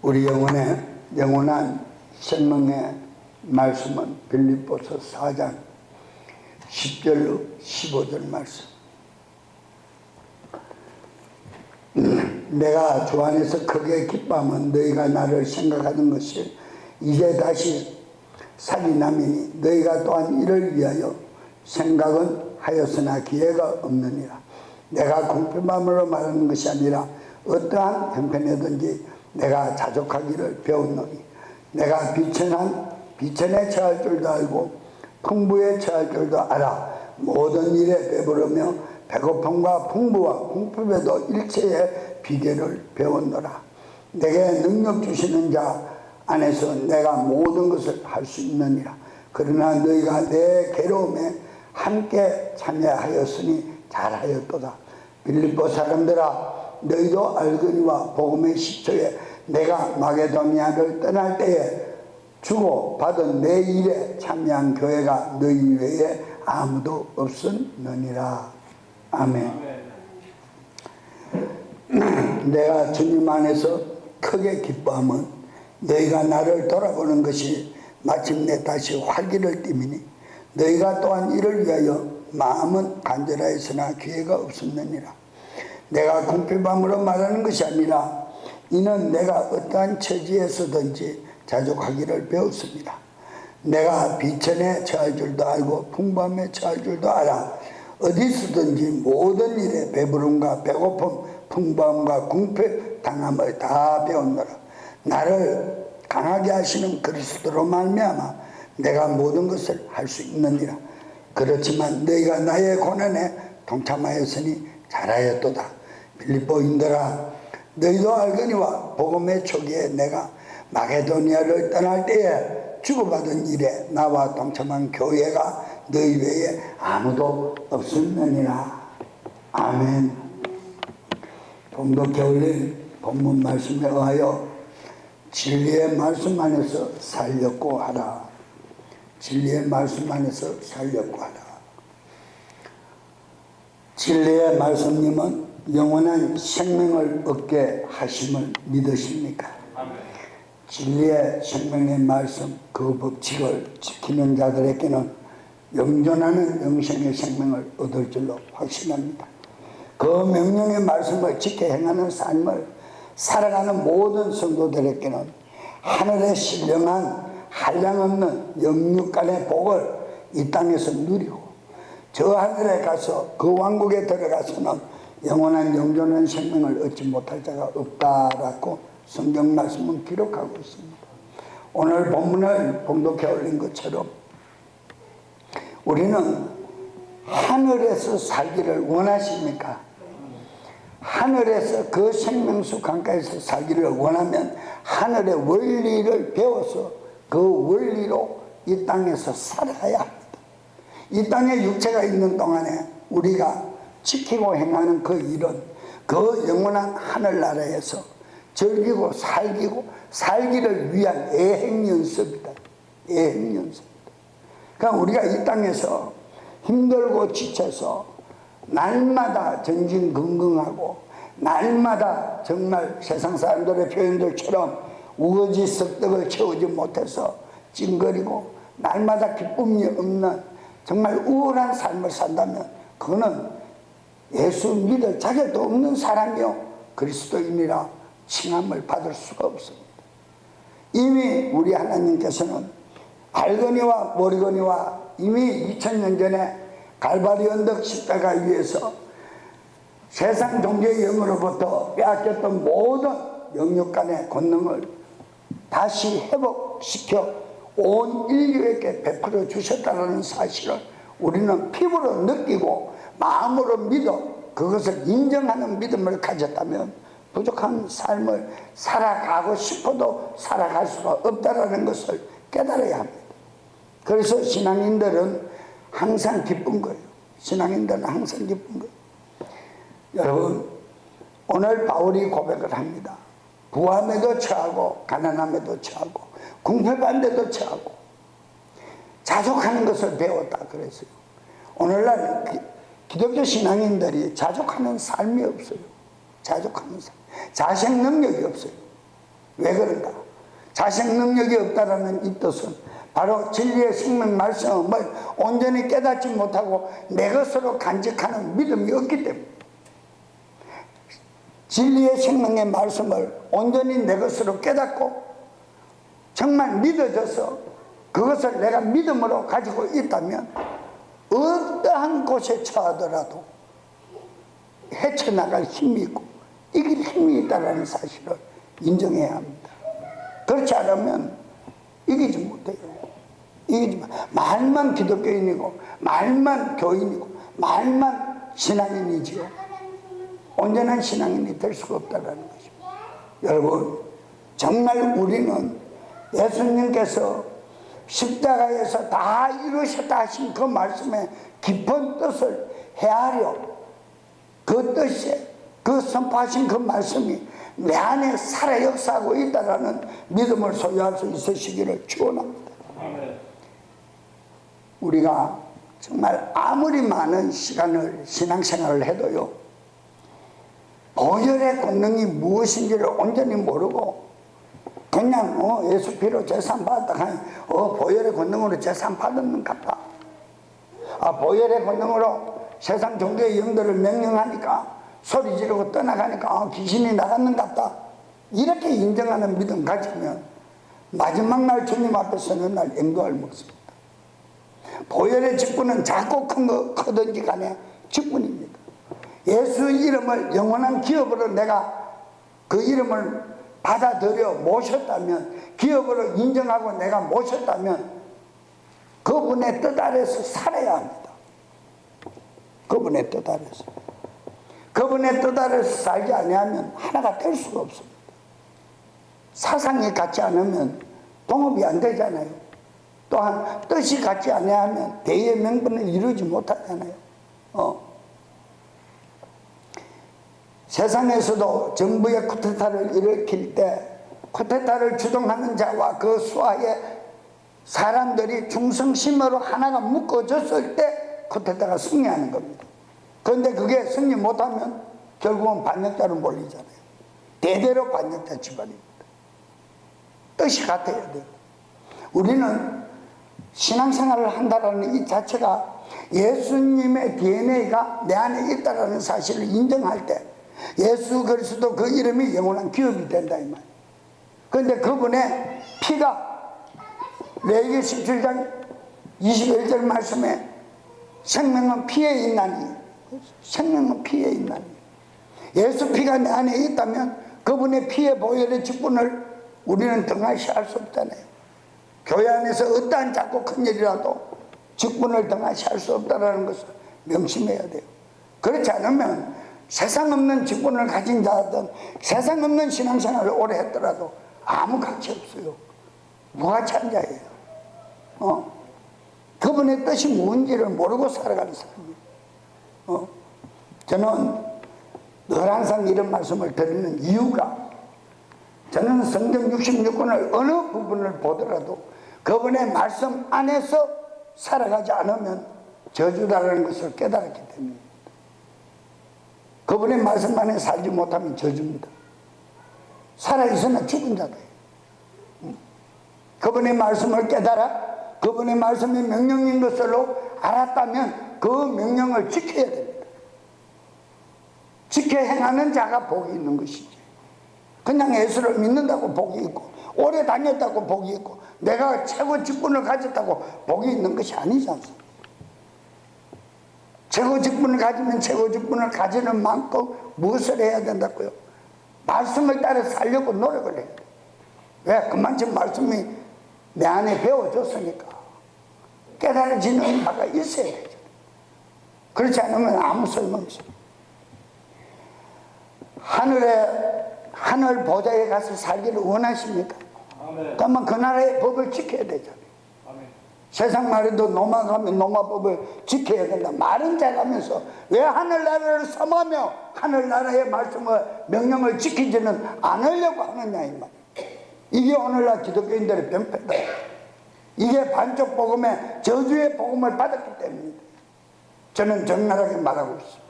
우리 영원한 생명의 말씀은 빌립보서 4장 10절로 15절 말씀. 내가 주 안에서 크게 기뻐하면 너희가 나를 생각하는 것이 이제 다시 살이 나매니 너희가 또한 이를 위하여 생각은 하였으나 기회가 없느니라. 내가 공평함으로 말하는 것이 아니라 어떠한 형편이든지 내가 자족하기를 배웠노니 내가 비천에 처할 줄도 알고 풍부에 처할 줄도 알아. 모든 일에 배부르며 배고픔과 풍부와 공품에도 일체의 비결을 배웠노라. 내게 능력 주시는 자 안에서 내가 모든 것을 할 수 있느니라. 그러나 너희가 내 괴로움에 함께 참여하였으니 잘하였도다. 빌립보 사람들아, 너희도 알거니와 복음의 시초에 내가 마게도니아를 떠날 때에 주고 받은 내 일에 참여한 교회가 너희 외에 아무도 없었느니라. 아멘. 내가 주님 안에서 크게 기뻐하면 너희가 나를 돌아보는 것이 마침내 다시 활기를 띠미니 너희가 또한 이를 위하여 마음은 간절하였으나 기회가 없었느니라. 내가 궁핍함으로 말하는 것이 아니라 이는 내가 어떠한 처지에서든지 자족하기를 배웠습니다. 내가 비천에 처할 줄도 알고 풍부함에 처할 줄도 알아. 어디서든지 모든 일에 배부름과 배고픔, 풍부함과 궁핍, 당함을 다 배웠노라. 나를 강하게 하시는 그리스도로 말미암아 내가 모든 것을 할 수 있느니라. 그렇지만 너희가 나의 고난에 동참하였으니 잘하였도다. 빌립보인들아, 너희도 알거니와 복음의 초기에 내가 마게도니아를 떠날 때에 주고받은 일에 나와 동참한 교회가 너희 외에 아무도 없었느니라. 아멘. 봉독 겨울일 본문 말씀에 의하여 진리의 말씀 안에서 살렸고 하라. 진리의 말씀 안에서 살렸고 하라. 진리의 말씀님은 영원한 생명을 얻게 하심을 믿으십니까? 진리의 생명의 말씀, 그 법칙을 지키는 자들에게는 영존하는 영생의 생명을 얻을 줄로 확신합니다. 그 명령의 말씀을 지켜 행하는 삶을 살아가는 모든 성도들에게는 하늘의 신령한 한량없는 영육간의 복을 이 땅에서 누리고 저 하늘에 가서 그 왕국에 들어가서는 영원한 영존한 생명을 얻지 못할 자가 없다라고 성경 말씀은 기록하고 있습니다. 오늘 본문을 봉독해 올린 것처럼 우리는 하늘에서 살기를 원하십니까? 하늘에서 그 생명수 강가에서 살기를 원하면 하늘의 원리를 배워서 그 원리로 이 땅에서 살아야 합니다. 이 땅에 육체가 있는 동안에 우리가 지키고 행하는 그 일은 그 영원한 하늘나라에서 즐기고 살기를 위한 애행연습이다. 애행연습이다. 그러니까 우리가 이 땅에서 힘들고 지쳐서 날마다 전진긍긍하고 날마다 정말 세상 사람들의 표현들처럼 우거지 썩떡을 채우지 못해서 찡거리고 날마다 기쁨이 없는 정말 우울한 삶을 산다면 그거는 예수 믿을 자격도 없는 사람이요 그리스도인이라 칭함을 받을 수가 없습니다. 이미 우리 하나님께서는 알거니와 모르거니와 이미 2000년 전에 갈바리 언덕 십자가 위에서 세상 종교의 영으로부터 빼앗겼던 모든 영육간의 권능을 다시 회복시켜 온 인류에게 베풀어 주셨다는 사실을 우리는 피부로 느끼고 마음으로 믿어 그것을 인정하는 믿음을 가졌다면 부족한 삶을 살아가고 싶어도 살아갈 수가 없다는 것을 깨달아야 합니다. 그래서 신앙인들은 항상 기쁜 거예요. 신앙인들은 항상 기쁜 거예요. 여러분, 오늘 바울이 고백을 합니다. 부함에도 처하고 가난함에도 처하고 궁핍한데도 처하고 자족하는 것을 배웠다 그랬어요. 오늘날 기독교 신앙인들이 자족하는 삶이 없어요. 자족하는 삶. 자생 능력이 없어요. 왜 그런가? 자식 능력이 없다라는 이 뜻은 바로 진리의 생명 말씀을 온전히 깨닫지 못하고 내 것으로 간직하는 믿음이 없기 때문에, 진리의 생명의 말씀을 온전히 내 것으로 깨닫고 정말 믿어져서 그것을 내가 믿음으로 가지고 있다면 어떠한 곳에 처하더라도 헤쳐나갈 힘이 있고 이길 힘이 있다는 사실을 인정해야 합니다. 그렇지 않으면 이기지 못해요. 말만 기독교인이고 말만 교인이고 말만 신앙인이지요, 온전한 신앙인이 될 수가 없다는 것입니다. 여러분, 정말 우리는 예수님께서 십자가에서 다 이루셨다 하신 그 말씀의 깊은 뜻을 헤아려 그 뜻에 그 선포하신 그 말씀이 내 안에 살아 역사하고 있다는 믿음을 소유할 수 있으시기를 축원합니다. 우리가 정말 아무리 많은 시간을 신앙생활을 해도요, 보혈의 권능이 무엇인지를 온전히 모르고 그냥 예수 피로 재산 받았다 하니 보혈의 권능으로 재산 받았는가 봐. 보혈의 권능으로 세상 종교의 영들을 명령하니까 소리 지르고 떠나가니까 귀신이 나갔는가 봐. 이렇게 인정하는 믿음 가지면 마지막 날 주님 앞에 서는 날 앵도할 먹습니다. 보혈의 직분은 작고 큰 거 크든지 간에 직분입니다. 예수 이름을 영원한 기업으로 내가 그 이름을 받아들여 모셨다면, 기업으로 인정하고 내가 모셨다면 그분의 뜻 아래서 살아야 합니다. 그분의 뜻 아래서. 그분의 뜻 아래서 살지 아니하면 하나가 될 수가 없습니다. 사상이 같지 않으면 동업이 안 되잖아요. 또한 뜻이 같지 아니하면 대의 명분을 이루지 못하잖아요. 세상에서도 정부의 쿠데타를 일으킬 때 쿠데타를 주동하는 자와 그 수하의 사람들이 충성심으로 하나가 묶어졌을 때 쿠데타가 승리하는 겁니다. 그런데 그게 승리 못하면 결국은 반역자로 몰리잖아요. 대대로 반역자 집안입니다. 뜻이 같아야 돼요. 우리는 신앙생활을 한다는 이 자체가 예수님의 DNA가 내 안에 있다는 사실을 인정할 때 예수 그리스도 그 이름이 영원한 기업이 된다 이 말이에요. 그런데 그분의 피가 레위기 17장 21절 말씀에 생명은 피에 있나니, 생명은 피에 있나니, 예수 피가 내 안에 있다면 그분의 피의 보혈의 직분을 우리는 등한시할 수 없잖아요. 교회 안에서 어떠한 작고 큰 일이라도 직분을 등한시할 수 없다는 것을 명심해야 돼요. 그렇지 않으면 세상 없는 직분을 가진 자든 세상 없는 신앙생활을 오래 했더라도 아무 가치 없어요. 무가치한 자예요. 그분의 뜻이 뭔지를 모르고 살아가는 사람이에요. 저는 늘 항상 이런 말씀을 드리는 이유가, 저는 성경 66권을 어느 부분을 보더라도 그분의 말씀 안에서 살아가지 않으면 저주다라는 것을 깨달았기 때문입니다. 그분의 말씀 안에 살지 못하면 저주입니다. 살아있으나 죽은 자다. 그분의 말씀을 깨달아 그분의 말씀이 명령인 것으로 알았다면 그 명령을 지켜야 됩니다. 지켜 행하는 자가 복이 있는 것이지, 그냥 예수를 믿는다고 복이 있고 오래 다녔다고 복이 있고 내가 최고 직분을 가졌다고 복이 있는 것이 아니지 않습니까? 최고 직분을 가지면 최고 직분을 가지는 만큼 무엇을 해야 된다고요? 말씀을 따라 살려고 노력을 해야 돼요. 왜? 그만큼 말씀이 내 안에 배워졌으니까 깨달아지는 바가 있어야 되죠. 그렇지 않으면 아무 소용 없어요. 하늘 보좌에 가서 살기를 원하십니까? 아멘. 그러면 그 나라의 법을 지켜야 되잖아요. 아멘. 세상 말에도 노마 가면 노마법을 지켜야 된다. 말은 잘하면서 왜 하늘나라를 섬하며 하늘나라의 말씀을 명령을 지키지는 않으려고 하느냐 이 말이에요. 이게 오늘날 기독교인들의 병폐다. 이게 반쪽 복음에 저주의 복음을 받았기 때문입니다. 저는 적나라하게 말하고 있습니다.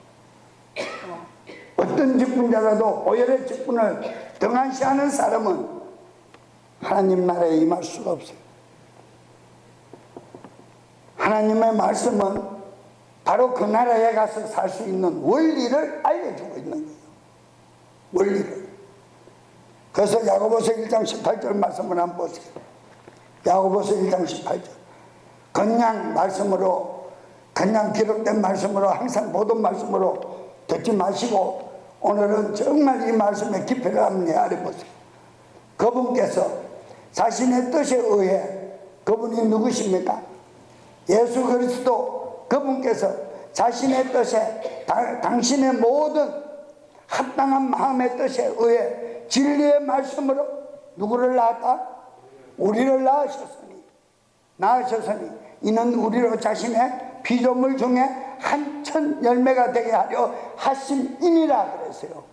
어떤 직분자라도 보혈의 직분을 등한시하는 사람은 하나님 나라에 임할 수가 없어요. 하나님의 말씀은 바로 그 나라에 가서 살 수 있는 원리를 알려주고 있는 거예요. 원리를. 그래서 야고보서 1장 18절 말씀을 한번 보세요. 야고보서 1장 18절. 그냥 말씀으로, 그냥 기록된 말씀으로, 항상 보던 말씀으로 듣지 마시고 오늘은 정말 이 말씀의 깊이를 한번 헤아려 보세요. 그분께서 자신의 뜻에 의해, 그분이 누구십니까? 예수 그리스도, 그분께서 자신의 뜻에, 당신의 모든 합당한 마음의 뜻에 의해 진리의 말씀으로 누구를 낳았다? 우리를 낳으셨으니 이는 우리로 자신의 피조물 중에 한 첫 열매가 되게 하려 하심이니라 그랬어요.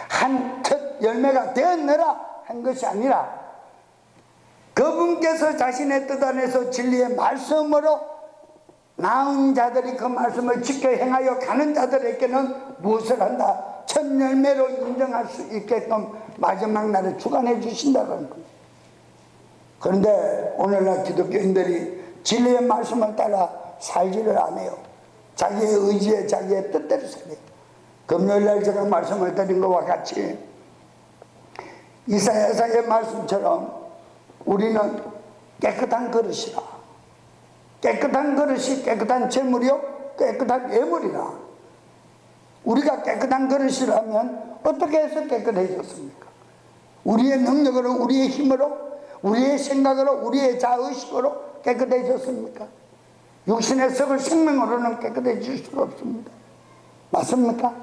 한 첫 열매가 되었느라 한 것이 아니라 그분께서 자신의 뜻 안에서 진리의 말씀으로 낳은 자들이 그 말씀을 지켜 행하여 가는 자들에게는 무엇을 한다? 첫 열매로 인정할 수 있게끔 마지막 날에 주관해 주신다는 거예요. 그런데 오늘날 기독교인들이 진리의 말씀을 따라 살지를 않아요. 자기의 의지에 자기의 뜻대로 살아요. 금요일날 제가 말씀을 드린 것과 같이 이사야서의 말씀처럼 우리는 깨끗한 그릇이라, 깨끗한 그릇이 깨끗한 재물이요 깨끗한 예물이라. 우리가 깨끗한 그릇이라면 어떻게 해서 깨끗해졌습니까? 우리의 능력으로, 우리의 힘으로, 우리의 생각으로, 우리의 자의식으로 깨끗해졌습니까? 육신의 썩을 생명으로는 깨끗해질 수가 없습니다. 맞습니까?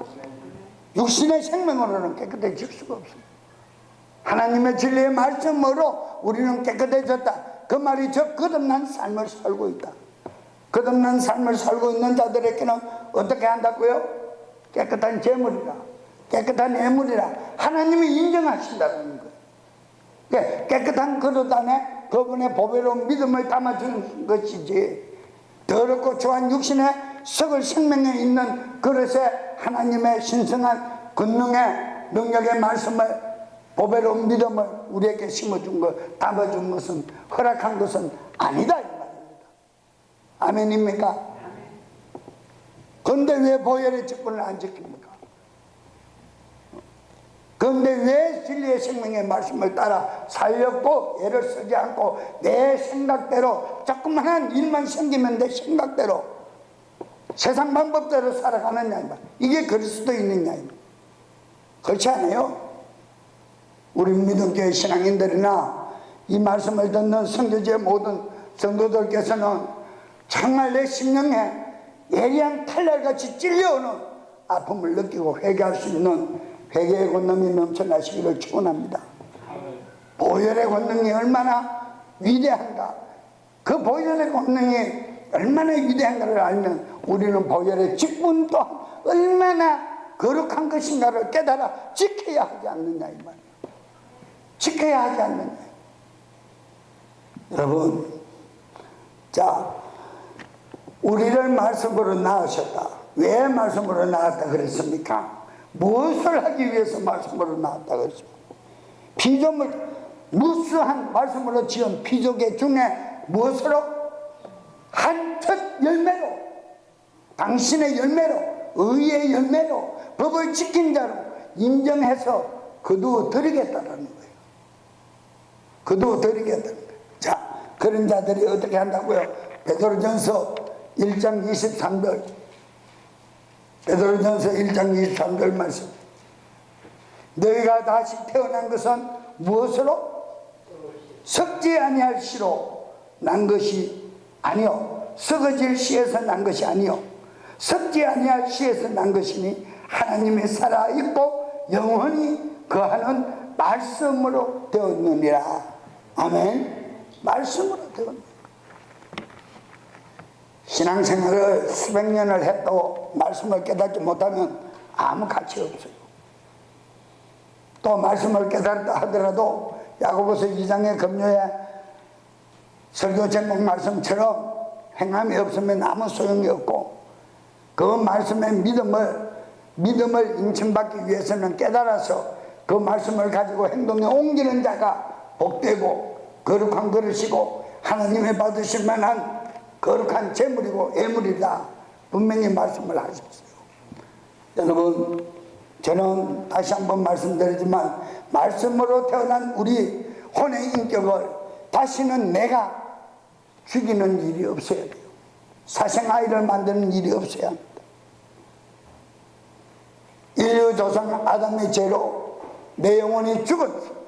육신의 생명으로는 깨끗해질 수가 없습니다. 하나님의 진리의 말씀으로 우리는 깨끗해졌다. 그 말이 저 거듭난 삶을 살고 있다. 거듭난 삶을 살고 있는 자들에게는 어떻게 한다고요? 깨끗한 재물이라, 깨끗한 예물이라 하나님이 인정하신다는 거예요. 깨끗한 그릇 안에 그분의 보배로운 믿음을 담아주는 것이지, 더럽고 초한 육신의 썩을 생명에 있는 그릇에 하나님의 신성한 권능의 능력의 말씀을, 보배로운 믿음을 우리에게 심어준 것, 담아준 것은, 허락한 것은 아니다 이 말입니다. 아멘입니까? 그런데 왜 보혈의 직분을 안 지킵니까? 그런데 왜 진리의 생명의 말씀을 따라 살렸고 애를 쓰지 않고 내 생각대로 조그마한 일만 생기면 내 생각대로 세상 방법대로 살아가느냐, 이게 그리스도인이냐? 그렇지 않아요? 우리 믿음교회 신앙인들이나 이 말씀을 듣는 성도지의 모든 성도들께서는 정말 내 심령에 예리한 칼날같이 찔려오는 아픔을 느끼고 회개할 수 있는 회개의 권능이 넘쳐나시기를 축원합니다. 보혈의 권능이 얼마나 위대한가, 그 보혈의 권능이 얼마나 위대한가를 알면 우리는 보혈의 직분 또한 얼마나 거룩한 것인가를 깨달아 지켜야 하지 않느냐 이 말이에요. 지켜야 하지 않느냐. 여러분, 자, 우리를 말씀으로 낳으셨다. 왜 말씀으로 낳았다 그랬습니까? 무엇을 하기 위해서 말씀으로 낳았다 그랬습니까? 피조물, 무수한 말씀으로 지은 피조개 중에 무엇으로? 한 첫 열매로, 당신의 열매로, 의의 열매로, 법을 지킨 자로 인정해서 거두어드리겠다는 거예요. 거두어드리겠다는 거예요. 자, 그런 자들이 어떻게 한다고요? 베드로전서 1장 23절, 베드로전서 1장 23절 말씀. 너희가 다시 태어난 것은 무엇으로? 썩지 아니할 씨로 난 것이 아니요, 썩어질 씨에서 난 것이 아니요, 썩지 아니할 씨에서 난 것이니 하나님의 살아있고 영원히 거하는 말씀으로 되었느니라. 아멘. 말씀으로 되었느니라. 신앙생활을 수백 년을 해도 말씀을 깨닫지 못하면 아무 가치 없어요. 또 말씀을 깨달았다 하더라도 야고보서 2장의 금요에 설교 제목 말씀처럼 행함이 없으면 아무 소용이 없고, 그 말씀의 믿음을 인침받기 위해서는 깨달아서 그 말씀을 가지고 행동에 옮기는 자가 복되고 거룩한 그릇이고 하나님의 받으실 만한 거룩한 재물이고 예물이다 분명히 말씀을 하셨어요. 여러분, 저는 다시 한번 말씀드리지만 말씀으로 태어난 우리 혼의 인격을 다시는 내가 죽이는 일이 없어야 돼요. 사생아이를 만드는 일이 없어야 합니다. 인류 조상 아담의 죄로 내 영혼이 죽었어.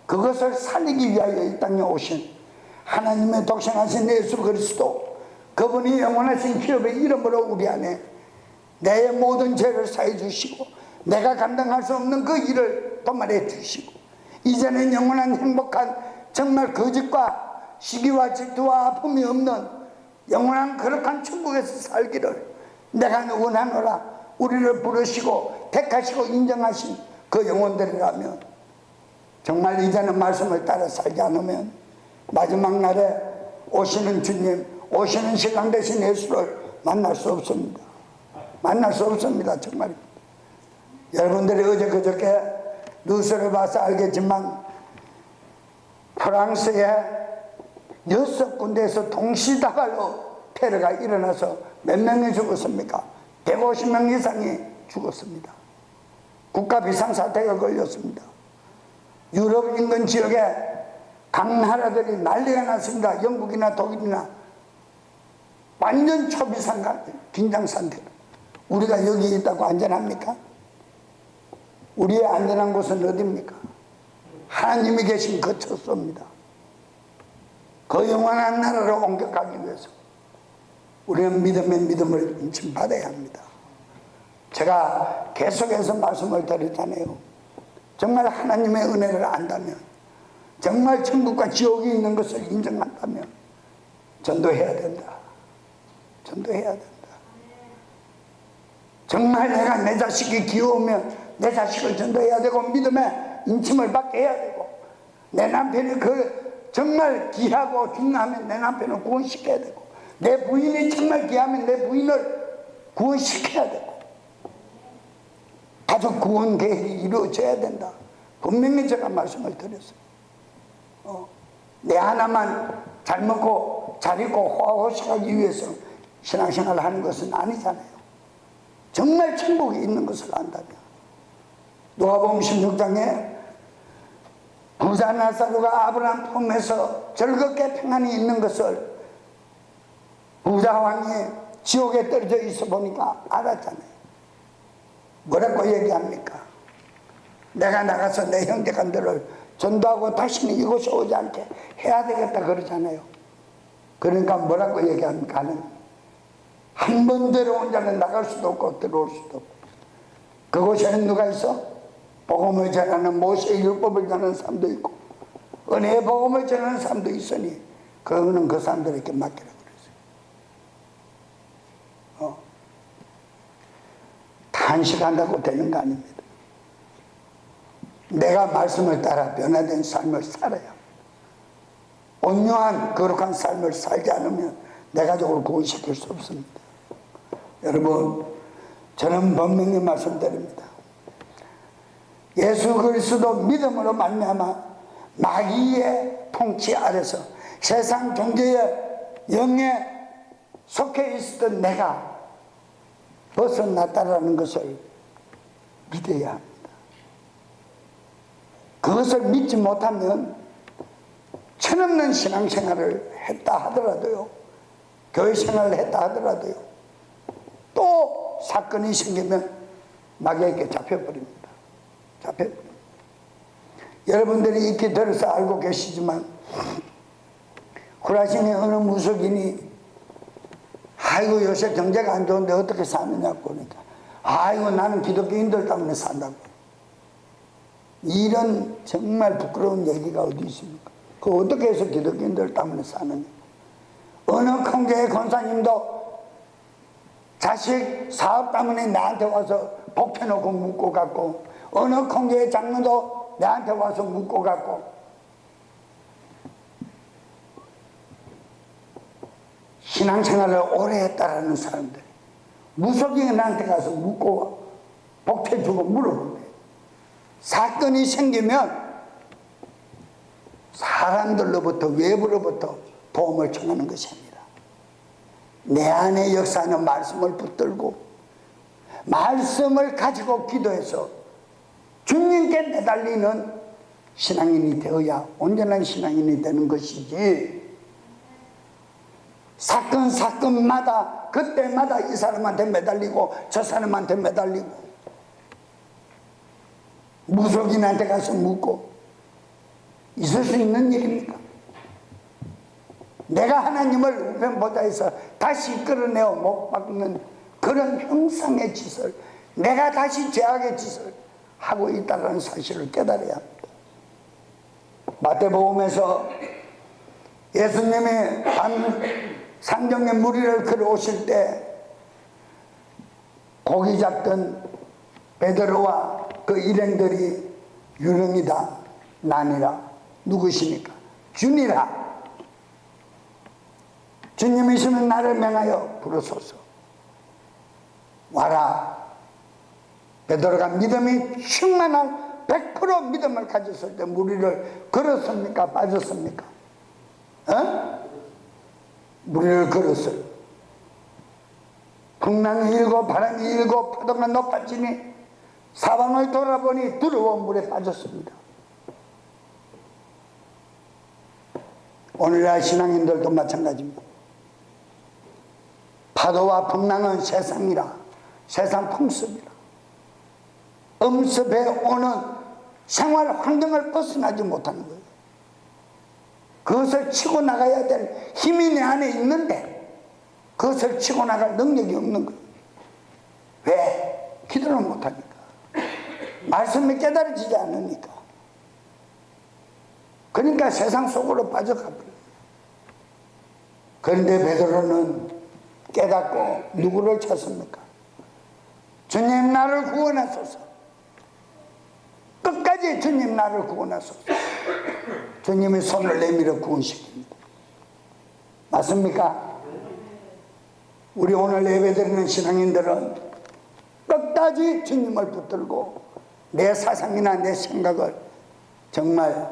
그것을 살리기 위하여 이 땅에 오신 하나님의 독생하신 예수 그리스도, 그분이 영원하신 기업의 이름으로 우리 안에 내 모든 죄를 사해 주시고 내가 감당할 수 없는 그 일을 도말해 주시고 이제는 영원한 행복한 정말 거짓과 시기와 질투와 아픔이 없는 영원한 거룩한 천국에서 살기를 내가 원하노라. 우리를 부르시고 택하시고 인정하신 그 영혼들이라면 정말 이제는 말씀을 따라 살지 않으면 마지막 날에 오시는 주님, 오시는 신랑 되신 예수를 만날 수 없습니다. 만날 수 없습니다. 정말입니다. 여러분들이 어제 그저께 뉴스를 봐서 알겠지만 프랑스의 6군데에서 동시다발로 테러가 일어나서 몇 명이 죽었습니까? 150명 이상이 죽었습니다. 국가 비상사태가 걸렸습니다. 유럽 인근 지역에 각 나라들이 난리가 났습니다. 영국이나 독일이나 완전 초비상 긴장 상태로. 우리가 여기 있다고 안전합니까? 우리의 안전한 곳은 어디입니까? 하나님이 계신 그 처소입니다. 그 영원한 나라로 옮겨가기 위해서 우리는 믿음의 믿음을 인침받아야 합니다. 제가 계속해서 말씀을 드렸잖아요. 정말 하나님의 은혜를 안다면, 정말 천국과 지옥이 있는 것을 인정한다면 전도해야 된다. 전도해야 된다. 정말 내가 내 자식이 귀여우면 내 자식을 전도해야 되고 믿음의 인침을 받게 해야 되고 내 남편이 정말 귀하고 중요하면 내 남편을 구원시켜야 되고 내 부인이 정말 귀하면 내 부인을 구원시켜야 되고 가족 구원 계획이 이루어져야 된다. 분명히 제가 말씀을 드렸어요. 내 하나만 잘 먹고 잘 입고 호화호식하기 위해서 신앙생활을 하는 것은 아니잖아요. 정말 천국이 있는 것을 안다면 누가복음 16장에 부자 나사로가 아브라함 품에서 즐겁게 평안히 있는 것을 부자 왕이 지옥에 떨어져 있어 보니까 알았잖아요. 뭐라고 얘기합니까? 내가 나가서 내 형제간들을 전도하고 다시는 이곳에 오지 않게 해야 되겠다 그러잖아요. 그러니까 뭐라고 얘기합니까? 한 번 들어온 자는 나갈 수도 없고 들어올 수도 없고 그곳에는 누가 있어? 복음을 전하는 모세의 율법을 전하는 사람도 있고 은혜의 복음을 전하는 사람도 있으니 그거는 그 사람들에게 맡기라 그랬어요. 단식한다고 되는 거 아닙니다. 내가 말씀을 따라 변화된 삶을 살아야 합니다. 온유한 거룩한 삶을 살지 않으면 내 가족을 구원시킬 수 없습니다. 여러분, 저는 분명히 말씀드립니다. 예수 그리스도 믿음으로 말미암아 마귀의 통치 아래서 세상 종교의 영에 속해 있었던 내가 벗어났다라는 것을 믿어야 합니다. 그것을 믿지 못하면 천없는 신앙생활을 했다 하더라도요, 교회 생활을 했다 하더라도요, 또 사건이 생기면 마귀에게 잡혀버립니다. 잡혀버립니다. 여러분들이 익히 들어서 알고 계시지만 후라신의 어느 무속인이 아이고 요새 경제가 안 좋은데 어떻게 사느냐고 그러니까 아이고 나는 기독교인들 때문에 산다고. 이런 정말 부끄러운 얘기가 어디 있습니까? 그 어떻게 해서 기독교인들 때문에 사느냐. 어느 공교회 권사님도 자식 사업 때문에 나한테 와서 복해놓고 묻고 갔고 어느 공교회 장로도 나한테 와서 묻고 갔고 신앙생활을 오래 했다라는 사람들 무속인이 나한테 가서 묻고 복해주고 물어본대. 사건이 생기면 사람들로부터 외부로부터 도움을 청하는 것입니다. 내 안에 역사하는 말씀을 붙들고 말씀을 가지고 기도해서 주님께 매달리는 신앙인이 되어야 온전한 신앙인이 되는 것이지, 사건마다 그때마다 이 사람한테 매달리고 저 사람한테 매달리고 무속인한테 가서 묻고 있을 수 있는 일입니까? 내가 하나님을 우편보좌에서 다시 끌어내어 못 박는 그런 형상의 짓을, 내가 다시 죄악의 짓을 하고 있다는 사실을 깨달아야 합니다. 마태복음에서 예수님이 산정에 무리를 걸어오실 때 고기 잡던 베드로와 그 일행들이 유령이다, 나니라, 누구십니까? 주니라. 주님이시면 나를 명하여 부르소서. 와라. 베드로가 믿음이 충만한 100% 믿음을 가졌을 때 무리를 걸었습니까? 빠졌습니까? 무리를 걸었어요. 풍랑이 일고 바람이 일고 파도가 높아지니 사방을 돌아보니 두려운 물에 빠졌습니다. 오늘날 신앙인들도 마찬가지입니다. 파도와 풍랑은 세상이라, 세상 풍습이라, 음습에 오는 생활 환경을 벗어나지 못하는 거예요. 그것을 치고 나가야 될 힘이 내 안에 있는데 그것을 치고 나갈 능력이 없는 거예요. 왜? 기도를 못하니까, 말씀이 깨달아지지 않으니까. 그러니까 세상 속으로 빠져가 버려요. 그런데 베드로는 깨닫고 누구를 찾습니까? 주님 나를 구원하소서. 끝까지 주님 나를 구원하소서. 주님이 손을 내밀어 구원시킵니다. 맞습니까? 우리 오늘 예배드리는 신앙인들은 끝까지 주님을 붙들고 내 사상이나 내 생각을 정말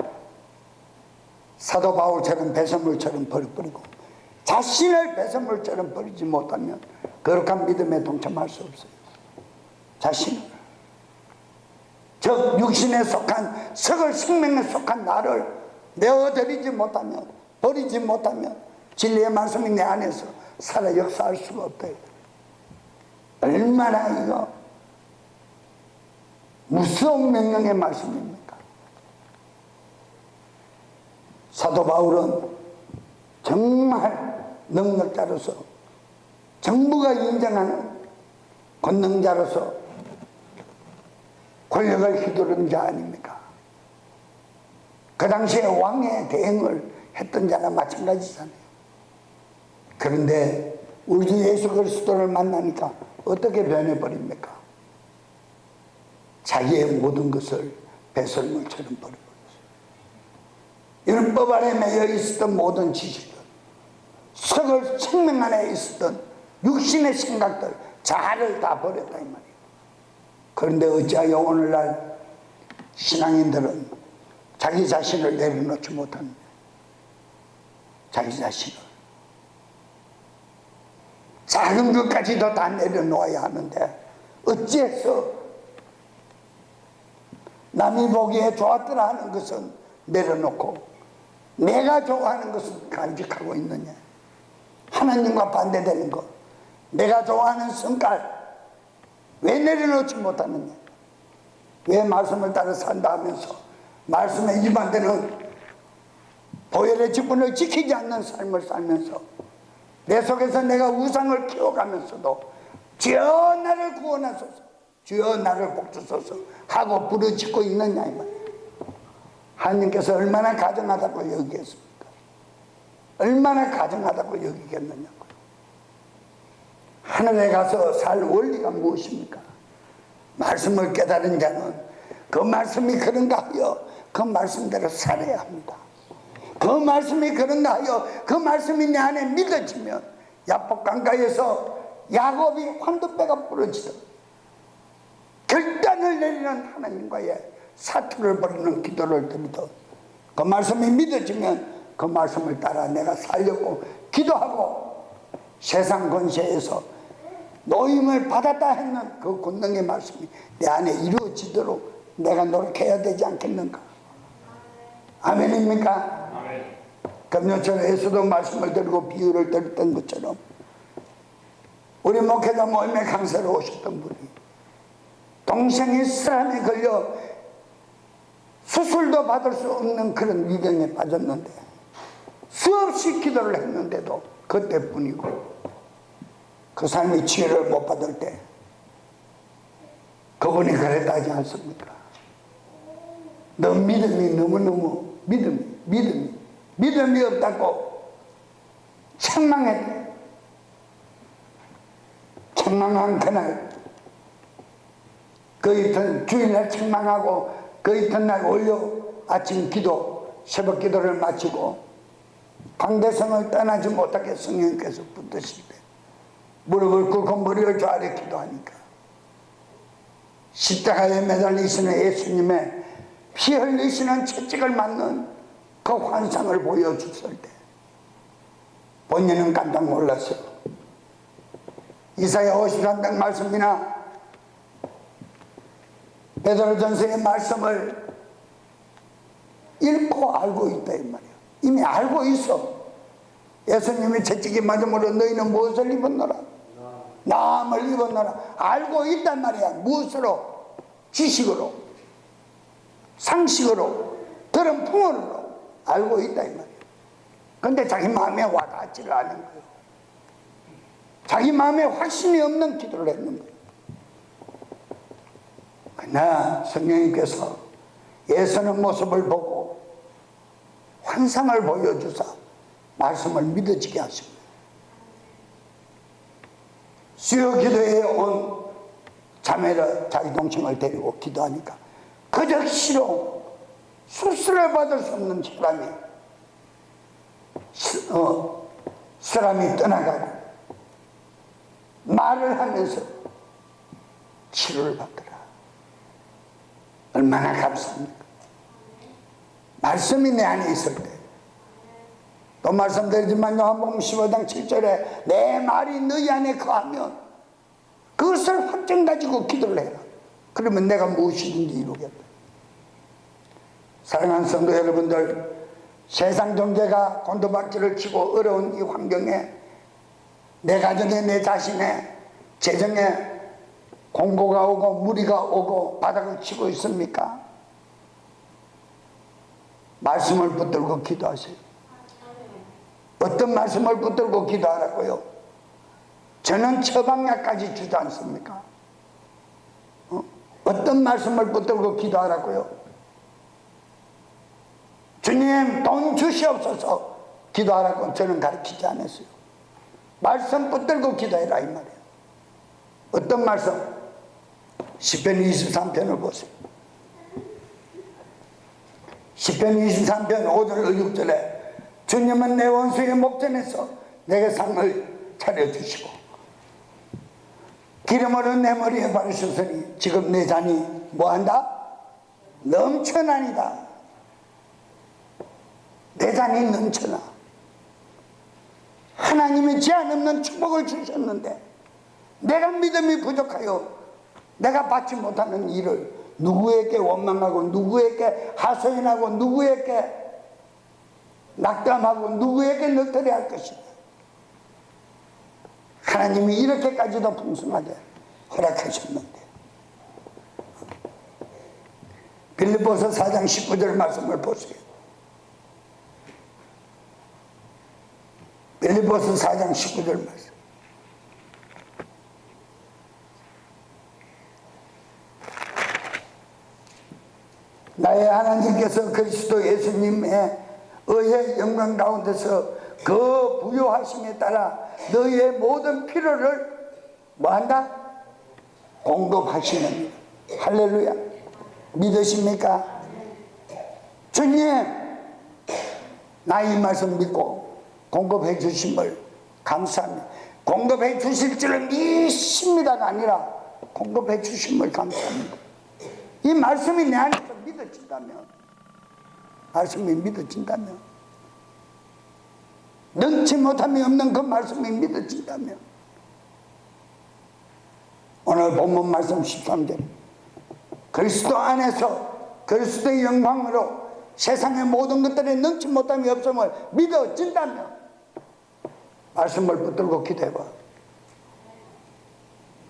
사도 바울처럼 배설물처럼 버려버리고 자신을 배설물처럼 버리지 못하면 거룩한 믿음에 동참할 수 없어요. 자신을, 즉 육신에 속한 썩을 생명에 속한 나를 내어드리지 못하면, 버리지 못하면 진리의 말씀이 내 안에서 살아 역사할 수가 없대요. 얼마나 이거 무서운 명령의 말씀입니까? 사도 바울은 정말 능력자로서, 정부가 인정하는 권능자로서 권력을 휘두른 자 아닙니까? 그 당시에 왕의 대행을 했던 자나 마찬가지잖아요. 그런데 우리 주 예수 그리스도를 만나니까 어떻게 변해버립니까? 자기의 모든 것을 배설물처럼 버려버렸어요. 율법 아래 매여 있었던 모든 지식들, 썩을 생명 안에 있었던 육신의 생각들, 자아를 다 버렸다 이 말이에요. 그런데 어찌하여 오늘날 신앙인들은 자기 자신을 내려놓지 못합니다. 자기 자신을, 작은 것까지도 다 내려놓아야 하는데 어찌해서 남이 보기에 좋았더라 하는 것은 내려놓고 내가 좋아하는 것은 간직하고 있느냐? 하나님과 반대되는 것, 내가 좋아하는 성깔 왜 내려놓지 못하느냐? 왜 말씀을 따라 산다 하면서 말씀에 위반되는 보혈의 직분을 지키지 않는 삶을 살면서 내 속에서 내가 우상을 키워가면서도 주여 나를 구원하소서, 주여 나를 복주소서 하고 부르짖고 있느냐 이 말이에요. 하나님께서 얼마나 가증하다고 여기겠습니까? 얼마나 가증하다고 여기겠느냐고요. 하늘에 가서 살 원리가 무엇입니까? 말씀을 깨달은 자는 그 말씀이 그런가 하여 그 말씀대로 살아야 합니다. 그 말씀이 그런가 하여 그 말씀이 내 안에 믿어지면 야복 강가에서 야곱이 환도뼈가 부러지듯 결단을 내리는 하나님과의 사투를 벌이는 기도를 드리듯 그 말씀이 믿어지면 그 말씀을 따라 내가 살려고 기도하고 세상 권세에서 노임을 받았다 했는 그 권능의 말씀이 내 안에 이루어지도록 내가 노력해야 되지 않겠는가? 아멘입니까? 금요철에서도 말씀을 들고 비유를 들었던 것처럼 우리 목회자 모임에 강사로 오셨던 분이 동생이 사람에 걸려 수술도 받을 수 없는 그런 위경에 빠졌는데 수없이 기도를 했는데도 그때뿐이고 그 사람이 치료를 못 받을 때 그분이 그랬다 하지 않습니까? 너 믿음이 너무너무 믿음이 없다고 책망했대. 책망한 그날 그 이튿 주일날 책망하고 그 이튿날 올려 아침 기도 새벽 기도를 마치고 광대성을 떠나지 못하게 성령께서 붙드실 때 무릎을 꿇고 머리를 좌래 기도하니까 십자가에 매달리시는 예수님의 피 흘리시는 채찍을 맞는 그 환상을 보여주실 때 본인은 깜짝 놀랐어요. 이사야 53장 말씀이나 베드로전서의 말씀을 읽고 알고 있다 이 말이야. 이미 알고 있어. 예수님이 채찍이 맞음으로 너희는 무엇을 입었노라? 남을 입었노라. 알고 있단 말이야. 무엇으로? 지식으로, 상식으로, 들은 풍언으로 알고 있다 이 말이야. 근데 자기 마음에 와닿지를 않은 거예요. 자기 마음에 확신이 없는 기도를 했는 거예요. 그러나 성령님께서 예수는 모습을 보고 환상을 보여주사 말씀을 믿어지게 하십니다. 수요 기도에 온 자매를 자기 동생을 데리고 기도하니까 그 즉시로 수술을 받을 수 없는 사람이 떠나가고 말을 하면서 치료를 받더라. 얼마나 감사합니까? 말씀이 내 안에 있을 때. 또 말씀드리지만 요한복음 15장 7절에 내 말이 너희 안에 거하면 그것을 확정 가지고 기도를 해라. 그러면 내가 무엇이든지 이루겠다. 사랑하는 성도 여러분들, 세상 경제가 곤두박질을 치고 어려운 이 환경에 내 가정에 내 자신의 재정에 공고가 오고 무리가 오고 바닥을 치고 있습니까? 말씀을 붙들고 기도하세요. 어떤 말씀을 붙들고 기도하라고요? 저는 처방약까지 주지 않습니까? 어떤 말씀을 붙들고 기도하라고요? 주님 돈 주시옵소서 기도하라고 저는 가르치지 않았어요. 말씀 붙들고 기도해라 이 말이에요. 어떤 말씀? 시편 23편을 보세요. 시편 23편 5절 6절에 주님은 내 원수의 목전에서 내게 상을 차려주시고 기름으로 내 머리에 바르셨으니 지금 내 잔이 뭐한다? 넘쳐나니다. 내 잔이 넘쳐나. 하나님이 제한 없는 축복을 주셨는데 내가 믿음이 부족하여 내가 받지 못하는 일을 누구에게 원망하고 누구에게 하소연하고 누구에게 낙담하고 누구에게 널터리 할 것이다. 하나님이 이렇게까지도 풍성하게 허락하셨는데 빌립보서 4장 19절 말씀을 보세요. 빌립보서 4장 19절 말씀. 나의 하나님께서 그리스도 예수님의 의의 영광 가운데서 그 부요하심에 따라 너희의 모든 필요를 뭐한다? 공급하시는. 할렐루야. 믿으십니까? 주님 나 이 말씀 믿고 공급해 주심을 감사합니다. 공급해 주실 줄을 믿습니다가 아니라 공급해 주심을 감사합니다. 이 말씀이 내 안에서 믿어진다면 말씀이 믿어진다면, 능치 못함이 없는 그 말씀이 믿어진다면, 오늘 본문 말씀 13절, 그리스도 안에서 그리스도의 영광으로 세상의 모든 것들에 능치 못함이 없음을 믿어진다면 말씀을 붙들고 기도해봐.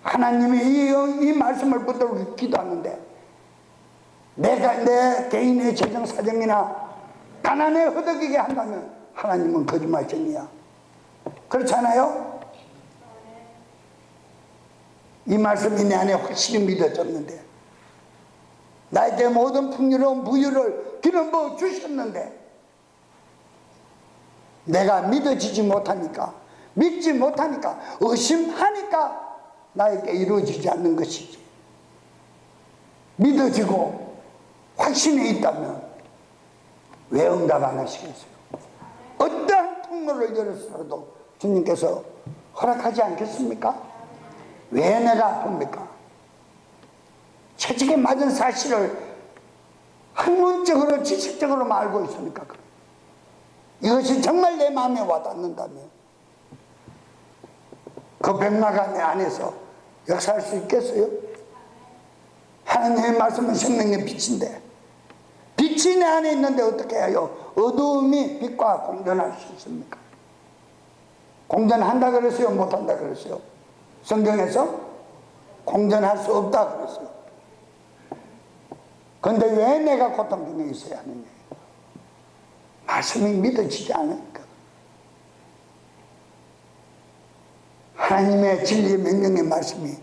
하나님이 이 말씀을 붙들고 기도하는데 내가 내 개인의 재정 사정이나 가난에 허덕이게 한다면 하나님은 거짓말쟁이야. 그렇잖아요? 이 말씀이 내 안에 확실히 믿어졌는데, 나에게 모든 풍요로운 부유를 기름 부어 주셨는데 내가 믿어지지 못하니까, 믿지 못하니까, 의심하니까 나에게 이루어지지 않는 것이지. 믿어지고 확신이 있다면 왜 응답 안 하시겠어요? 어떠한 통로를 열었어도 주님께서 허락하지 않겠습니까? 왜 내가 아픕니까? 채찍에 맞은 사실을 학문적으로 지식적으로 알고 있으니까 그래. 이것이 정말 내 마음에 와닿는다면 그 백마가 내 안에서 역사할 수 있겠어요? 하나님의 말씀은 생명의 빛인데, 빛이 내 안에 있는데 어떻게 해요? 어두움이 빛과 공존할 수 있습니까? 공존한다 그랬어요? 못한다 그랬어요? 성경에서 공존할 수 없다 그랬어요. 그런데 왜 내가 고통 중에 있어야 하느냐? 말씀이 믿어지지 않으니까. 하나님의 진리의 명령의 말씀이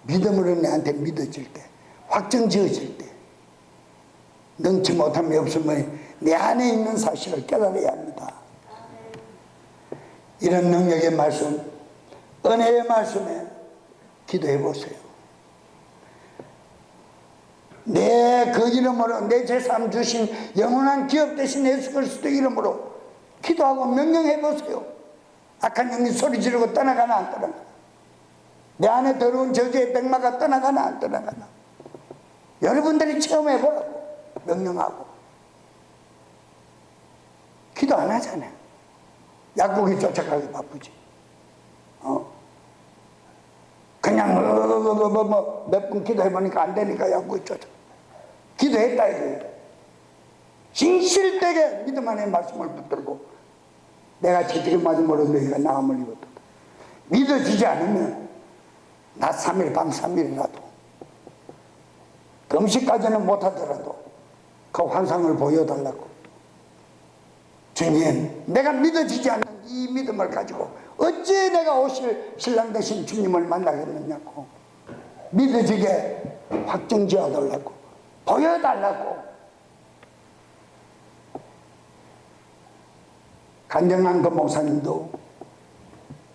믿음으로 내한테 믿어질 때, 확정 지어질 때, 능치 못함이 없음을 내 안에 있는 사실을 깨달아야 합니다. 이런 능력의 말씀, 은혜의 말씀에 기도해 보세요. 내 그 이름으로, 내 제3 주신 영원한 기업 되신 예수 그리스도 이름으로 기도하고 명령해 보세요. 악한 영이 소리 지르고 떠나가나 안 떠나가나, 내 안에 더러운 저주의 백마가 떠나가나 안 떠나가나, 여러분들이 체험해 보라고 명령하고. 기도 안 하잖아요. 약국에 쫓아가기 바쁘지. 그냥 몇 분 기도해 보니까 안 되니까 약국에 쫓아가. 기도했다 이거예요. 진실되게 믿음 안에 말씀을 붙들고 내가 채찍에 맞음으로 너희가 나음을 입었다. 믿어지지 않으면 낮 3일 밤 3일이라도 금식까지는 못하더라도 그 환상을 보여달라고. 주님, 내가 믿어지지 않는 이 믿음을 가지고 어찌 내가 오실 신랑 되신 주님을 만나겠느냐고, 믿어지게 확정지어달라고, 보여달라고. 간증한 그 목사님도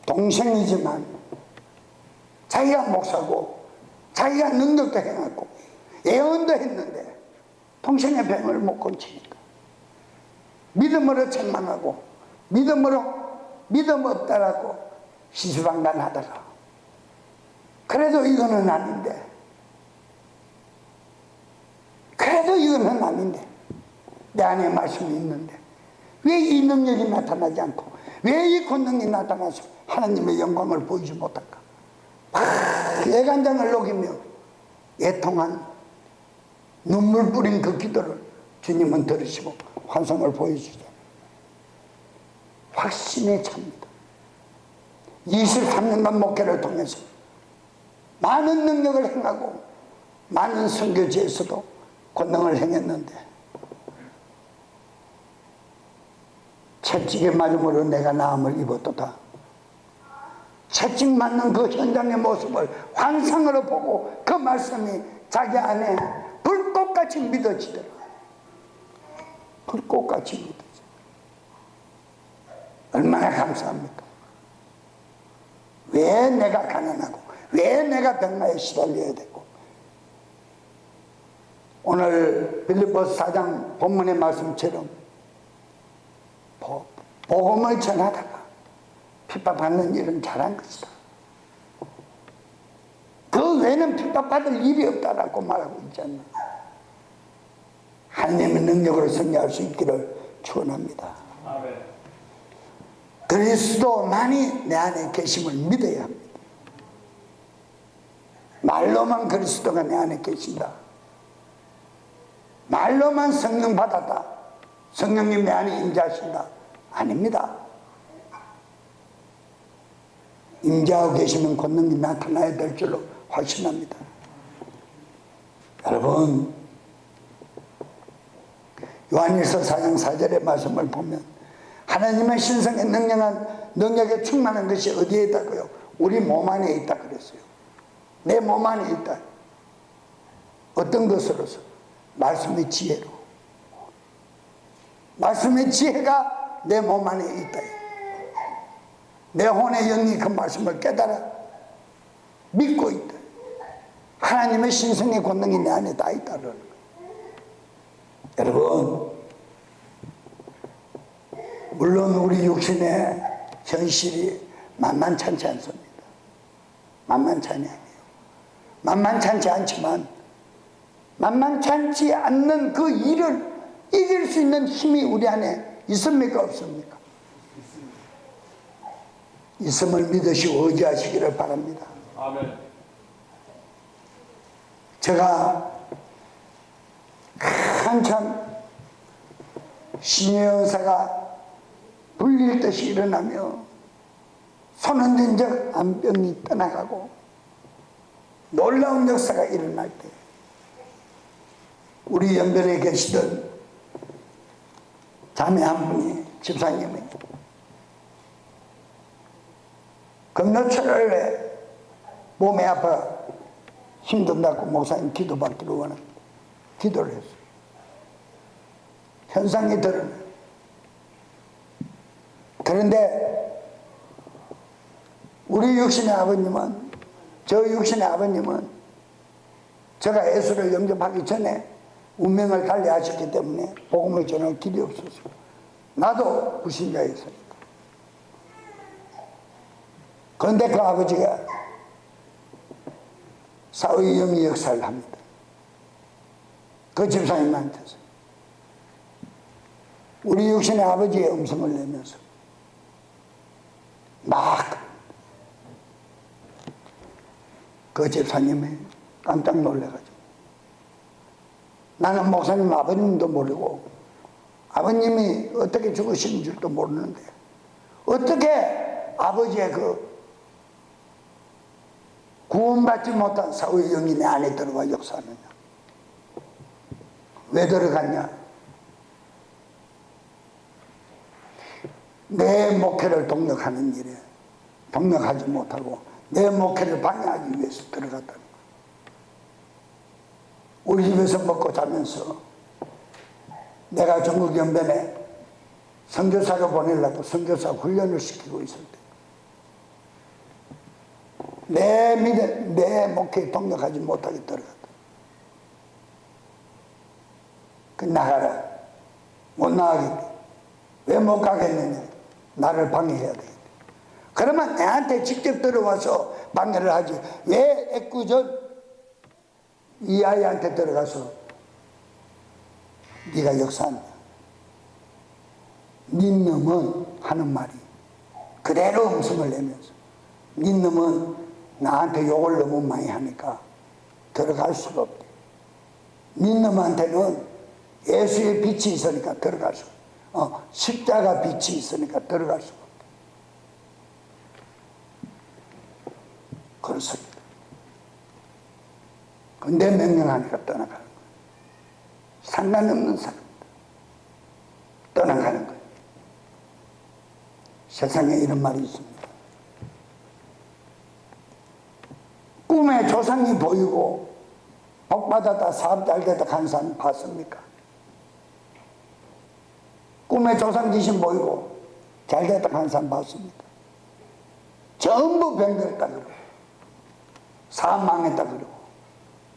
동생이지만 자기가 목사고 자기가 능력도 행하고 예언도 했는데 동생의 병을 못 고치니까 믿음으로 책망하고 믿음으로 믿음 없다라고 시시방간하다가, 그래도 이거는 아닌데, 그래도 이거는 아닌데 내 안에 말씀이 있는데 왜 이 능력이 나타나지 않고 왜 이 권능이 나타나서 하나님의 영광을 보이지 못할까? 예간장을 녹이며 애통한 눈물 뿌린 그 기도를 주님은 들으시고 환상을 보여주죠. 확신에 찹니다. 23년간 목회를 통해서 많은 능력을 행하고 많은 선교지에서도 권능을 행했는데 채찍에 맞음으로 내가 나음을 입었도다. 채찍 맞는 그 현장의 모습을 환상으로 보고 그 말씀이 자기 안에 불꽃같이 믿어지더라. 불꽃같이 믿어져. 얼마나 감사합니까? 왜 내가 가난하고 왜 내가 백마에 시달려야 되고. 오늘 빌립보서 4장 본문의 말씀처럼 복음을 전하다가 핍박받는 일은 잘한 것이다. 그 외에는 핍박받을 일이 없다라고 말하고 있잖아. 하나님의 능력으로 승리할 수 있기를 축원합니다. 그리스도만이 내 안에 계심을 믿어야 합니다. 말로만 그리스도가 내 안에 계신다, 말로만 성령 받았다, 성령님 내 안에 임재하신다, 아닙니다. 임재하고 계시면 권능이 나타나야 될 줄로 확신합니다. 여러분, 요한일서 4장 4절의 말씀을 보면 하나님의 신성의 능력에 충만한 것이 어디에 있다고요? 우리 몸 안에 있다 그랬어요. 내 몸 안에 있다. 어떤 것으로서? 말씀의 지혜로. 말씀의 지혜가 내 몸 안에 있다. 내 혼의 영이 그 말씀을 깨달아 믿고 있다. 하나님의 신성의 권능이 내 안에 다 있다는 거예요. 여러분, 물론 우리 육신의 현실이 만만찮지 않습니다. 만만치 아니에요. 만만찮지 않지만 만만찮지 않는 그 일을 이길 수 있는 힘이 우리 안에 있습니까? 없습니까? 있음을 믿으시고 의지하시기를 바랍니다. 아멘. 제가 한참 신의 은사가 불릴 듯이 일어나며 손흔든 암병이 떠나가고 놀라운 역사가 일어날 때 우리 연변에 계시던 자매 한 분이, 집사님이 금요철에 몸이 아파 힘든다고 목사님 기도받기로 원합니다. 기도를 했어요. 현상이 드러나요. 그런데 우리 육신의 아버님은, 저 육신의 아버님은 제가 예수를 영접하기 전에 운명을 달리하셨기 때문에 복음을 전할 길이 없었어요. 나도 불신자였으니까. 그런데 그 아버지가 사의 영이 역사를 합니다. 그 집사님한테서 우리 육신의 아버지의 음성을 내면서 막 그 집사님이 깜짝 놀래가지고, 나는 목사님 아버님도 모르고 아버님이 어떻게 죽으신 줄도 모르는데 어떻게 아버지의 그 구원받지 못한 사의 영이 내 안에 들어가 역사하느냐, 왜 들어갔냐? 내 목회를 동력하는 일에 동력하지 못하고 내 목회를 방해하기 위해서 들어갔다는 거예요. 우리 집에서 먹고 자면서 내가 전국연변에 선교사로 보내려고 선교사 훈련을 시키고 있을 때 내 목회에 동력하지 못하게 들어갔다. 그 나가라. 못 나가겠대. 왜 못 가겠느냐? 나를 방해해야 되겠대. 그러면 내한테 직접 들어와서 방해를 하지. 왜 애꿎은 이 아이한테 들어가서 네가 역사하냐? 네 놈은 하는 말이 그대로 음성을 내면서 네 놈은 나한테 욕을 너무 많이 하니까 들어갈 수가 없대. 네 놈한테는 예수의 빛이 있으니까 들어갈 수가 없대. 십자가 빛이 있으니까 들어갈 수가 없대. 그렇습니다. 근데 명령하니까 떠나가는 거예요. 상관없는 사람입니다. 떠나가는 거예요. 세상에 이런 말이 있습니다. 꿈에 조상이 보이고 복받았다 사업 잘 되다 간 사람 봤습니까? 꿈에 조상 귀신 보이고 잘 됐다 간 사람 봤습니까? 전부 병들었다 그러고 사업 망했다 그러고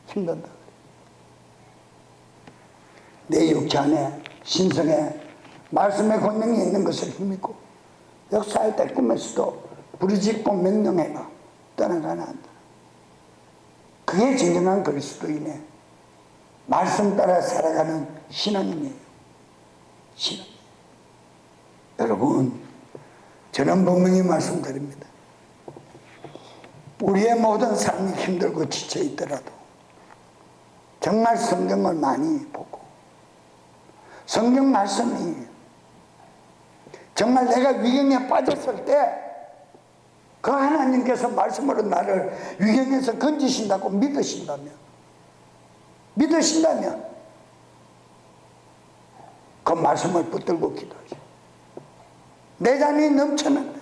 힘든다 그러고. 내 육체 안에 신성의 말씀의 권능이 있는 것을 힘입고 역사할 때 꿈에서도 부르짖고 명령해가 떠나가나 한다. 그게 진정한 그리스도인의 말씀 따라 살아가는 신앙이에요. 신앙. 여러분, 저는 분명히 말씀드립니다. 우리의 모든 삶이 힘들고 지쳐 있더라도 정말 성경을 많이 보고 성경 말씀이 정말 내가 위경에 빠졌을 때 그 하나님께서 말씀으로 나를 위경에서 건지신다고 믿으신다면 그 말씀을 붙들고 기도하죠. 내 잠이 넘쳤는데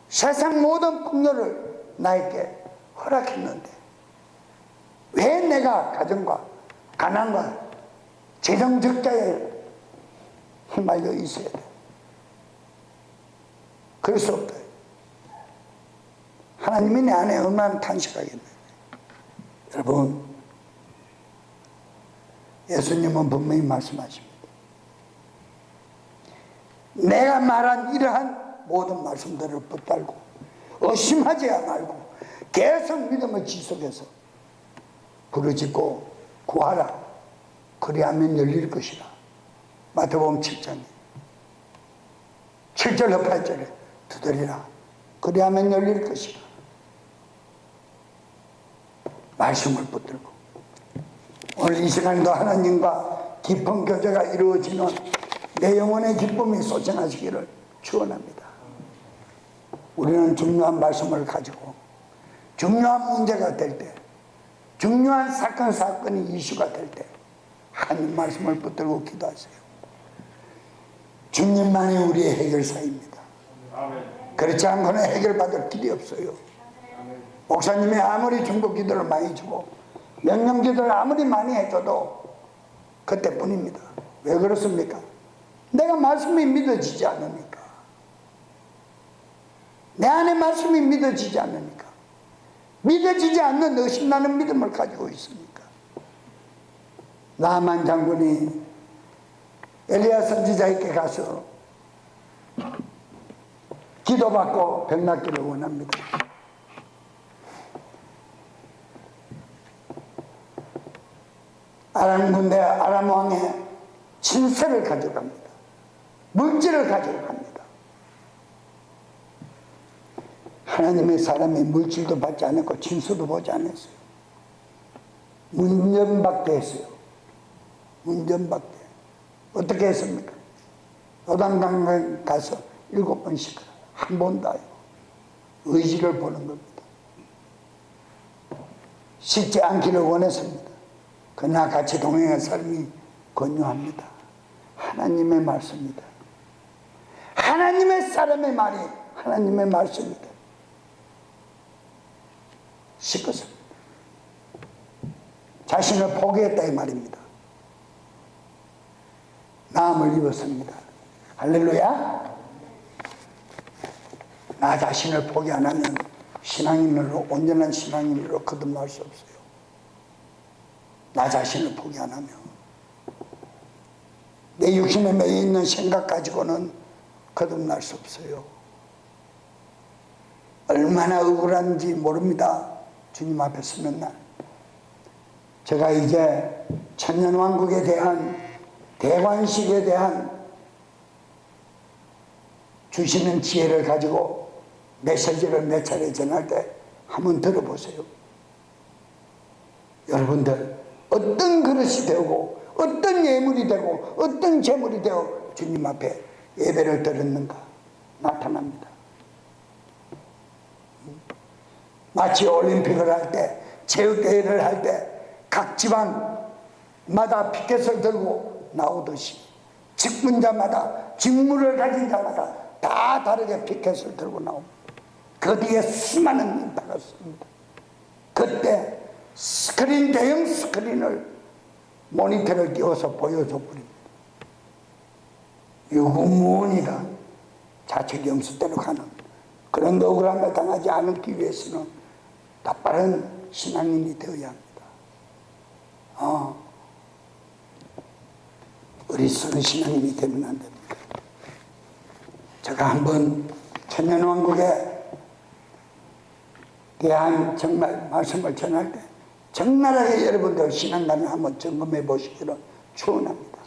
세상 모든 풍요를 나에게 허락했는데 왜 내가 가정과 가난과 재정 적자에 휘말려 있어야 돼? 그럴 수 없다. 하나님이 내 안에 얼마나 탄식하겠네. 여러분, 예수님은 분명히 말씀하십니다. 내가 말한 이러한 모든 말씀들을 붙들고 의심하지 말고 계속 믿음을 지속해서 부르짖고 구하라. 그리하면 열릴 것이라. 마태복음 7장에 7절과 8절에 두드리라. 그리하면 열릴 것이라. 말씀을 붙들고 오늘 이 시간도 하나님과 깊은 교제가 이루어지는 내 영혼의 기쁨이 솟아나시기를 축원합니다. 우리는 중요한 말씀을 가지고 중요한 문제가 될 때, 중요한 사건이 이슈가 될 때 하나님 말씀을 붙들고 기도하세요. 주님만이 우리의 해결사입니다. 그렇지 않고는 해결받을 길이 없어요. 목사님이 아무리 중보 기도를 많이 주고 명령 기도를 아무리 많이 해줘도 그때뿐입니다. 왜 그렇습니까? 내가 말씀이 믿어지지 않으니까. 내 안에 말씀이 믿어지지 않으니까. 믿어지지 않는 의심나는 믿음을 가지고 있으니까. 나만 장군이 엘리야 선지자에게 가서 기도받고 병 낫기를 원합니다. 아람 군대 아람 왕의 진세를 가져갑니다. 물질을 가져갑니다. 하나님의 사람이 물질도 받지 않았고 진수도 보지 않았어요. 문전박대 했어요. 문전박대. 어떻게 했습니까? 요단강 가서 7번씩 한 번도 아니고 의지를 보는 겁니다. 쉽지 않기를 원했습니다. 그러나 같이 동행한 사람이 권유합니다. 하나님의 말씀이다. 하나님의 사람의 말이 하나님의 말씀이다. 씻었습니다. 자신을 포기했다 이 말입니다. 나음을 입었습니다. 할렐루야. 나 자신을 포기 안 하면 신앙인으로, 온전한 신앙인으로 거듭날 수 없어요. 나 자신을 포기 안 하면 내 육신에 매여 있는 생각 가지고는 거듭날 수 없어요. 얼마나 억울한지 모릅니다. 주님 앞에 서는 날. 제가 이제 천년왕국에 대한 대관식에 대한 주시는 지혜를 가지고 메시지를 몇 차례 전할 때 한번 들어보세요. 여러분들 어떤 그릇이 되고 어떤 예물이 되고 어떤 재물이 되어 주님 앞에 예배를 드렸는가 나타납니다. 마치 올림픽을 할 때, 체육대회를 할 때 각 지방마다 피켓을 들고 나오듯이 직분자마다 직무를 가진 자마다 다 다르게 피켓을 들고 나옵니다. 그 뒤에 수많은 인파가 있습니다. 그때 스크린, 대형 스크린을 모니터를 띄워서 보여줘 버립니다. 유구무원이다. 자책 염수대로 가는 그런 억울함을 당하지 않기 위해서는 바른 신앙인이 되어야 합니다. 어리석은 신앙인이 되면 안 됩니다. 제가 한번 천년왕국에 대한 정말 말씀을 전할 때 적나라하게 여러분들 신앙관을 한번 점검해 보시기를 축원합니다.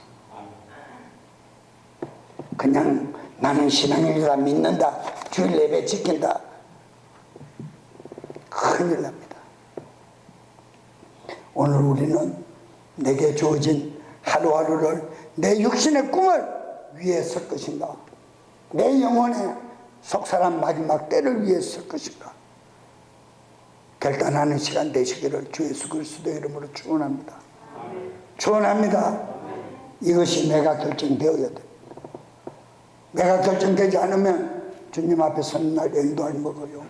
그냥 나는 신앙이다 믿는다 주일 예배 지킨다 큰일 납니다. 오늘 우리는 내게 주어진 하루하루를 내 육신의 꿈을 위해 쓸 것인가, 내 영혼의 속사람 마지막 때를 위해 쓸 것인가 결단하는 시간 되시기를 주 예수 그리스도의 이름으로 축원합니다. 축원합니다. 이것이 내가 결정되어야 돼. 내가 결정되지 않으면 주님 앞에 서는 날 여인도 안 먹어요.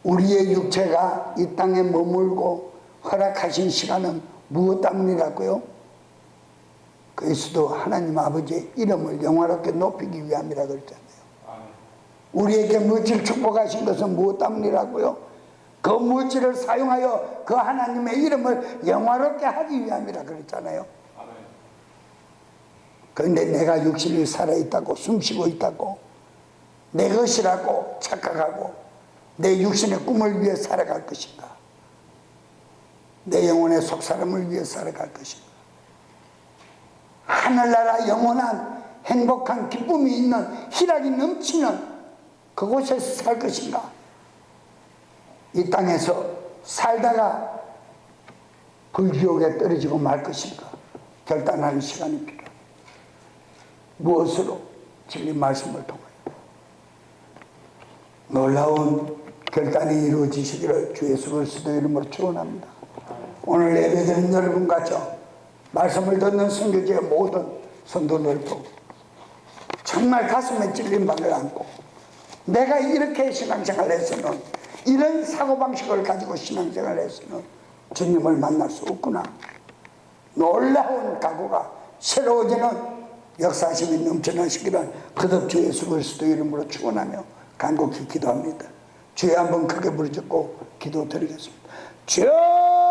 우리의 육체가 이 땅에 머물고 허락하신 시간은 무엇 때문이라고요? 그리스도 하나님 아버지의 이름을 영화롭게 높이기 위함이라 그랬잖아요. 우리에게 물질 축복하신 것은 무엇 때문이라고요? 그 물질을 사용하여 그 하나님의 이름을 영화롭게 하기 위함이라 그랬잖아요. 그런데 내가 육신이 살아있다고 숨쉬고 있다고 내 것이라고 착각하고 내 육신의 꿈을 위해 살아갈 것인가, 내 영혼의 속사람을 위해 살아갈 것인가, 하늘나라 영원한 행복한 기쁨이 있는 희락이 넘치는 그곳에서 살 것인가, 이 땅에서 살다가 불지옥에 떨어지고 말 것인가 결단하는 시간이 필요합니다. 무엇으로? 진리 말씀을 통하여 놀라운 결단이 이루어지시기를 주 예수 그리스도 이름으로 축원합니다. 오늘 예배드린 여러분과 저 말씀을 듣는 선교지의 모든 성도들도 정말 가슴에 찔린 바를 안고 내가 이렇게 신앙생활을 해서는, 이런 사고방식을 가지고 신앙생활을 해서는 주님을 만날 수 없구나, 놀라운 각오가 새로워지는 역사심이 넘쳐나시기를 거듭 주 예수 그리스도 이름으로 축원하며 간곡히 기도합니다. 주여 한번 크게 부르짖고 기도드리겠습니다. 주여